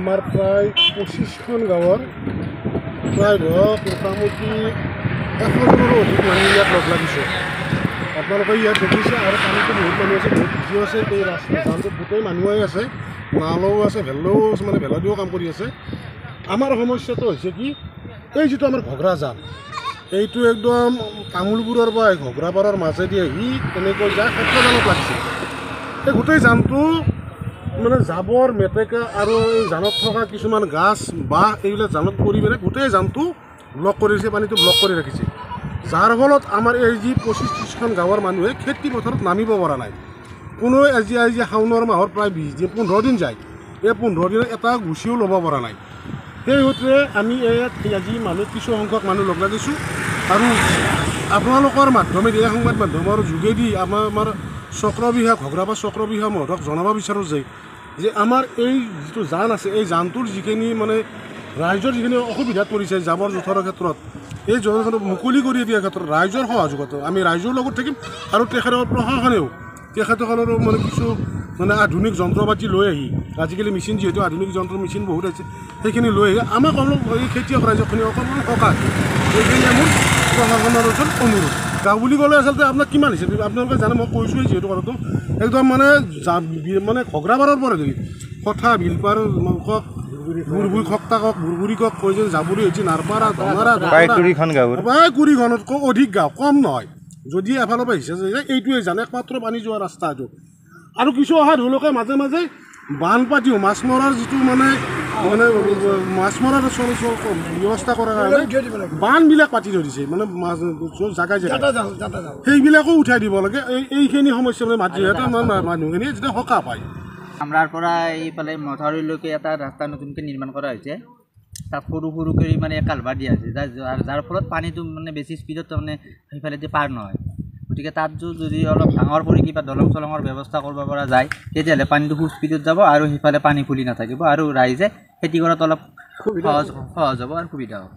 আমাৰ প্ৰায় 25খন গাঁৱৰ প্ৰায় ধৰক মোটামুটি 100জনৰো অধিক মানুহ ইয়াত লগ লাগিছে। আপোনালোকে ইয়াত দেখিছে আৰু পানীটো বহুত মানুহ আছে, বহুত ভিডিঅ' আছে। এই ৰাস্তা জামটোত গোটেই মানুহেই আছে, নালও আছে, ভেলাও আছে, মানে ভেলা দিও কাম কৰি আছে। আমাৰ সমস্যাটো হৈছে কি, এই যিটো আমাৰ ঘগ্ৰা জান, এইটো একদম তামোলপুৰৰ পৰা ঘগ্ৰাপাৰাৰ মাজেদি আহি তেনেকৈ যায় সত্ৰজানত লাগিছে। এই গোটেই জানটো মানে জাবৰ মেটেকা আৰু এই জানত থকা কিছুমান গাছ বাঁহ এইবিলাক জানত পৰি পেলাই গোটেই জানটো ব্লক কৰি দিছে, পানীটো ব্লক কৰি ৰাখিছে। যাৰ ফলত আমাৰ এই যি 25-30খন গাঁৱৰ মানুহে খেতি পথাৰত নামিব পৰা নাই। কোনো আজি শাওণৰ মাহৰ প্ৰায় 15 দিন যায়, এই 15 দিনত এটা গুচিও ল'ব পৰা নাই। সেই সূত্ৰে আমি ইয়াত আজি কিছু সংখ্যক মানুহ লগ লাগিছোঁ আৰু আপোনালোকৰ মাধ্যমেদি এই সংবাদ মাধ্যমৰ যোগেদি আমাৰ চক্ৰবিষয়া ঘগ্ৰাপাৰ চক্ৰবিষয়া মহোদয়ক জনাব বিচাৰোঁ যে আমাৰ এই যিটো জান আছে, এই জানটোৰ যিখিনি মানে ৰাইজৰ যিখিনি অসুবিধাত পৰিছে জাবৰ জোঁথৰৰ ক্ষেত্ৰত, এই জনসাধাৰণক মুকলি কৰি দিয়াৰ ক্ষেত্ৰত ৰাইজৰ সহযোগত আমি ৰাইজৰ লগত থাকিম আৰু তেখেতৰ প্ৰশাসনেও তেখেতসকলৰো মানে কিছু মানে আধুনিক যন্ত্ৰ পাতি লৈ আহি, আজিকালি মেচিন যিহেতু আধুনিক যন্ত্ৰ মেচিন বহুত আছে, সেইখিনি লৈ আহি আমাক অলপ এই খেতিয়ক ৰাইজৰখিনি অকণমান সকাহ সেইখিনি মোৰ প্ৰশাসনৰ ওচৰত অনুৰোধ। গাঁও বুলি ক'লে আচলতে আপোনাক কিমান হৈছে আপোনালোকে জানে, মই কৈছোঁৱেই যিহেতু কথাটো একদম মানে ঘগ্ৰাপাৰৰ পৰা ধৰি কথা বিলপাৰ কওক, বুৰবুৰি খক্তা কওক, বুৰবুৰি কওক, কৈ যে জাবুৰি হৈছে নাৰপাৰা ধনাৰা প্ৰায় 20খনতকৈ অধিক গাঁও, কম নহয়। যদি এফালৰ পৰা হিচাপ যায় এইটোৱে জানে একমাত্ৰ পানী যোৱা ৰাস্তা এইটো। আৰু কিছু অহা ধৰিলৈকে মাজে মাজে বানপাতিও মাছ মৰাৰ যিটো মানে মাছ মৰাৰ ব্যৱস্থা কৰাৰ কাৰণে বানবিলাক পাতি থৈ দিছে, মানে জাগাই জেগাই সেইবিলাকো উঠাই দিব লাগে। এইখিনি সমস্যা মানে মাতৃহঁতে মানুহখিনিয়ে যেতিয়া সকাহ পায়। আমৰাৰ পৰা এইফালে মথাউৰিলৈকে এটা ৰাস্তা নতুনকৈ নিৰ্মাণ কৰা হৈছে, তাত সৰু সৰুকৈ মানে কালভাৰ দিয়া আছে, যাৰ ফলত পানীটো মানে বেছি স্পীডত তাৰমানে সেইফালেদি পাৰ নহয়। গতিকে তাত যদি অলপ ডাঙৰ কৰি কিবা দলং চলঙৰ ব্যৱস্থা কৰিব পৰা যায়, তেতিয়াহ'লে পানীটো খুব স্পীডত যাব আৰু সেইফালে পানী ফুলি নাথাকিব আৰু ৰাইজে খেতি কৰাত অলপ সহজ হ'ব আৰু সুবিধা হ'ব।